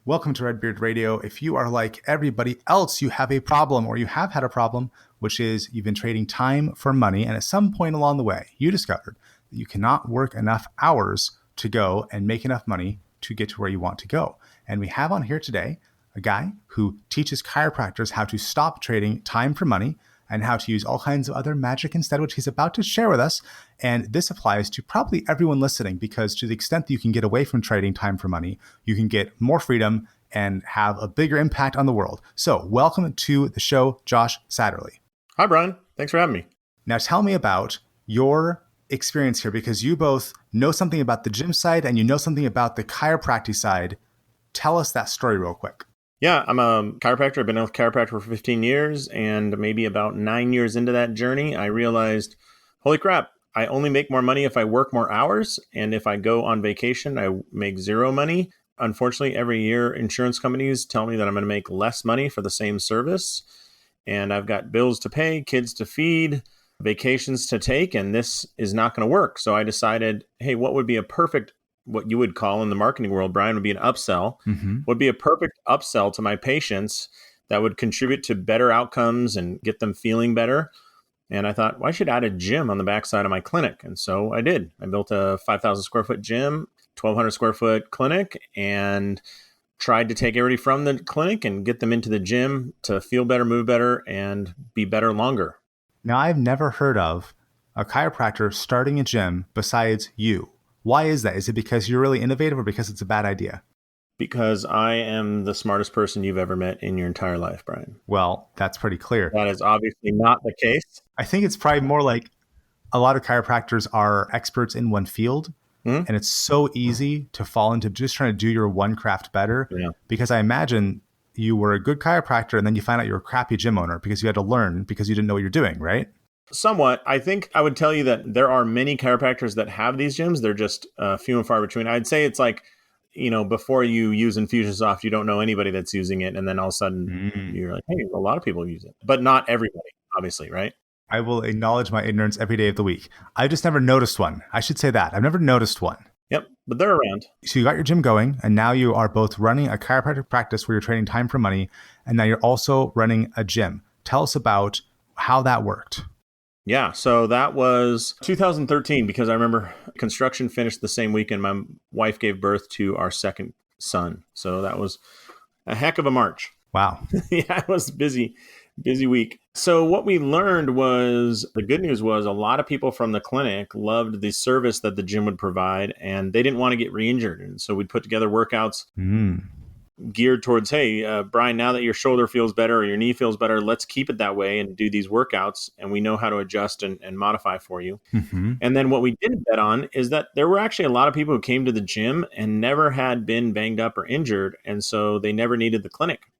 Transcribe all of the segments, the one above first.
Welcome to Redbeard Radio. If you are like everybody else, you have a problem or you have had a problem, which is you've been trading time for money. And at some point along the way, you discovered that you cannot work enough hours to go and make enough money to get to where you want to go. And we have on here today a guy who teaches chiropractors how to stop trading time for money and how to use all kinds of other magic instead, which he's about to share with us. And this applies to probably everyone listening, because to the extent that you can get away from trading time for money, you can get more freedom and have a bigger impact on the world. So welcome to the show, Josh Satterlee. Hi, Brian. Thanks for having me. Now tell me about your experience here, because you both know something about the gym side and you know something about the chiropractic side. Tell us that story real quick. Yeah, I'm a chiropractor. I've been a chiropractor for 15 years, and maybe about 9 years into that journey, I realized, holy crap, I only make more money if I work more hours. And if I go on vacation, I make zero money. Unfortunately, every year, insurance companies tell me that I'm going to make less money for the same service. And I've got bills to pay, kids to feed, vacations to take, and this is not going to work. So I decided, hey, what would be a perfect, what you would call in the marketing world, Brian, would be an upsell, would be a perfect upsell to my patients that would contribute to better outcomes and get them feeling better. And I thought, well, I should add a gym on the backside of my clinic. And so I did. I built a 5,000 square foot gym, 1,200 square foot clinic, and tried to take everybody from the clinic and get them into the gym to feel better, move better, and be better longer. Now, I've never heard of a chiropractor starting a gym besides you. Why is that? Is it because you're really innovative or because it's a bad idea? Because I am the smartest person you've ever met in your entire life, Brian. Well, that's pretty clear. That is obviously not the case. I think it's probably more like a lot of chiropractors are experts in one field. And it's so easy to fall into just trying to do your one craft better. Yeah. Because I imagine you were a good chiropractor and then you find out you're a crappy gym owner because you had to learn because you didn't know what you're doing, right? Somewhat. I think I would tell you that there are many chiropractors that have these gyms. They're just few and far between. I'd say it's like, before you use Infusionsoft, you don't know anybody that's using it. And then all of a sudden you're like, hey, a lot of people use it, but not everybody, obviously, right? I will acknowledge my ignorance every day of the week. I've just never noticed one. I should say that. I've never noticed one. Yep, but they're around. So you got your gym going, and now you are both running a chiropractic practice where you're trading time for money, and now you're also running a gym. Tell us about how that worked. Yeah, so that was 2013, because I remember construction finished the same weekend my wife gave birth to our second son. So that was a heck of a March. Wow. Yeah, it was busy week. So what we learned was, the good news was a lot of people from the clinic loved the service that the gym would provide, and they didn't want to get re-injured. And so we'd put together workouts geared towards, hey, Brian, now that your shoulder feels better or your knee feels better, let's keep it that way and do these workouts. And we know how to adjust and modify for you. And then what we didn't bet on is that there were actually a lot of people who came to the gym and never had been banged up or injured. And so they never needed the clinic.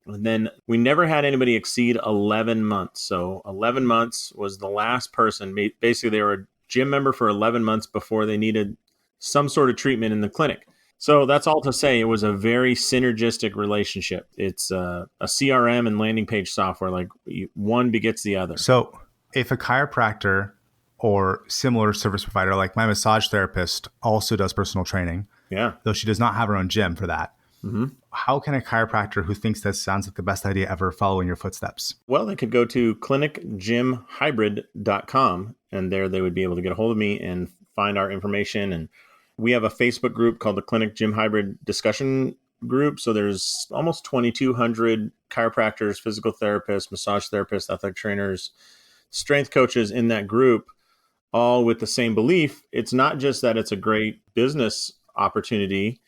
And then we never had anybody exceed 11 months. So 11 months was the last person. Basically, they were a gym member for 11 months before they needed some sort of treatment in the clinic. So that's all to say it was a very synergistic relationship. It's a CRM and landing page software, like one begets the other. So if a chiropractor or similar service provider, like my massage therapist also does personal training, though she does not have her own gym for that, how can a chiropractor who thinks this sounds like the best idea ever follow in your footsteps? Well, they could go to clinicgymhybrid.com, and there they would be able to get a hold of me and find our information. And we have a Facebook group called the Clinic Gym Hybrid Discussion Group. So there's almost 2,200 chiropractors, physical therapists, massage therapists, athletic trainers, strength coaches in that group, all with the same belief. It's not just that it's a great business opportunity.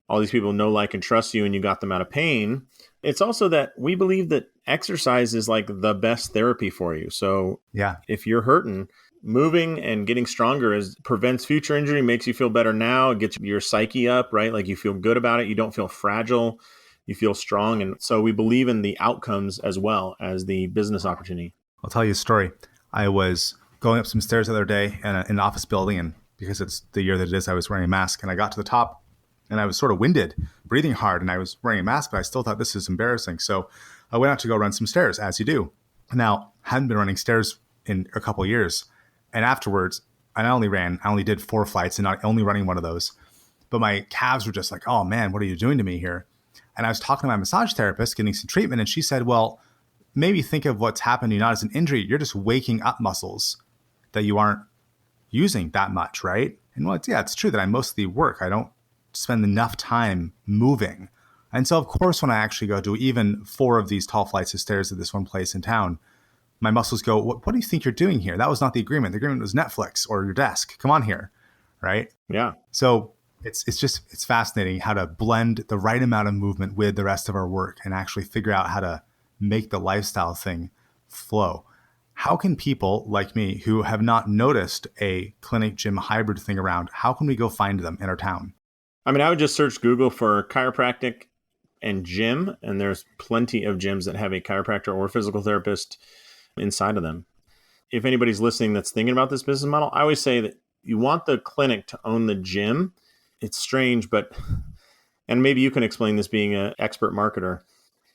All these people know, like, and trust you, and you got them out of pain. It's also that we believe that exercise is like the best therapy for you. So if you're hurting, moving and getting stronger prevents future injury, makes you feel better now. It gets your psyche up, right? Like you feel good about it. You don't feel fragile. You feel strong. And so we believe in the outcomes as well as the business opportunity. I'll tell you a story. I was going up some stairs the other day in an office building, and because it's the year that it is, I was wearing a mask, and I got to the top and I was sort of winded, breathing hard, and I was wearing a mask, but I still thought this is embarrassing. So I went out to go run some stairs, as you do. Now, I hadn't been running stairs in a couple of years. And afterwards, I only did 4 flights and not only running one of those. But my calves were just like, oh man, what are you doing to me here? And I was talking to my massage therapist, getting some treatment, and she said, well, maybe think of what's happened to you not as an injury. You're just waking up muscles that you aren't using that much, right? And well, it's true that I mostly work. I don't spend enough time moving. And so, of course, when I actually go do even 4 of these tall flights of stairs at this one place in town, my muscles go, what do you think you're doing here? That was not the agreement. The agreement was Netflix or your desk. Come on here, right? Yeah. So it's fascinating how to blend the right amount of movement with the rest of our work and actually figure out how to make the lifestyle thing flow. How can people like me who have not noticed a clinic gym hybrid thing around, how can we go find them in our town? I mean, I would just search Google for chiropractic and gym, and there's plenty of gyms that have a chiropractor or physical therapist inside of them. If anybody's listening that's thinking about this business model, I always say that you want the clinic to own the gym. It's strange, and maybe you can explain this being an expert marketer.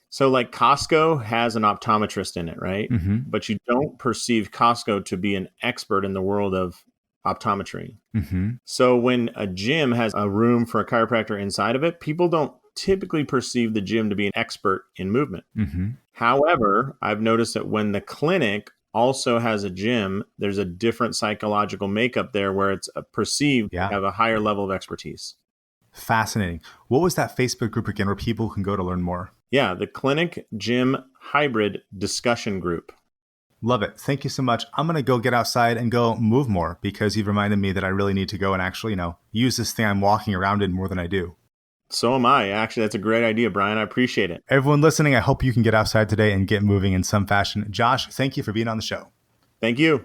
So like Costco has an optometrist in it, right? Mm-hmm. But you don't perceive Costco to be an expert in the world of optometry. Mm-hmm. So when a gym has a room for a chiropractor inside of it, people don't typically perceive the gym to be an expert in movement. Mm-hmm. However, I've noticed that when the clinic also has a gym, there's a different psychological makeup there where it's perceived to have a higher level of expertise. Fascinating. What was that Facebook group again where people can go to learn more? Yeah, the Clinic Gym Hybrid Discussion Group. Love it. Thank you so much. I'm going to go get outside and go move more because you've reminded me that I really need to go and actually, use this thing I'm walking around in more than I do. So am I. Actually, that's a great idea, Brian. I appreciate it. Everyone listening, I hope you can get outside today and get moving in some fashion. Josh, thank you for being on the show. Thank you.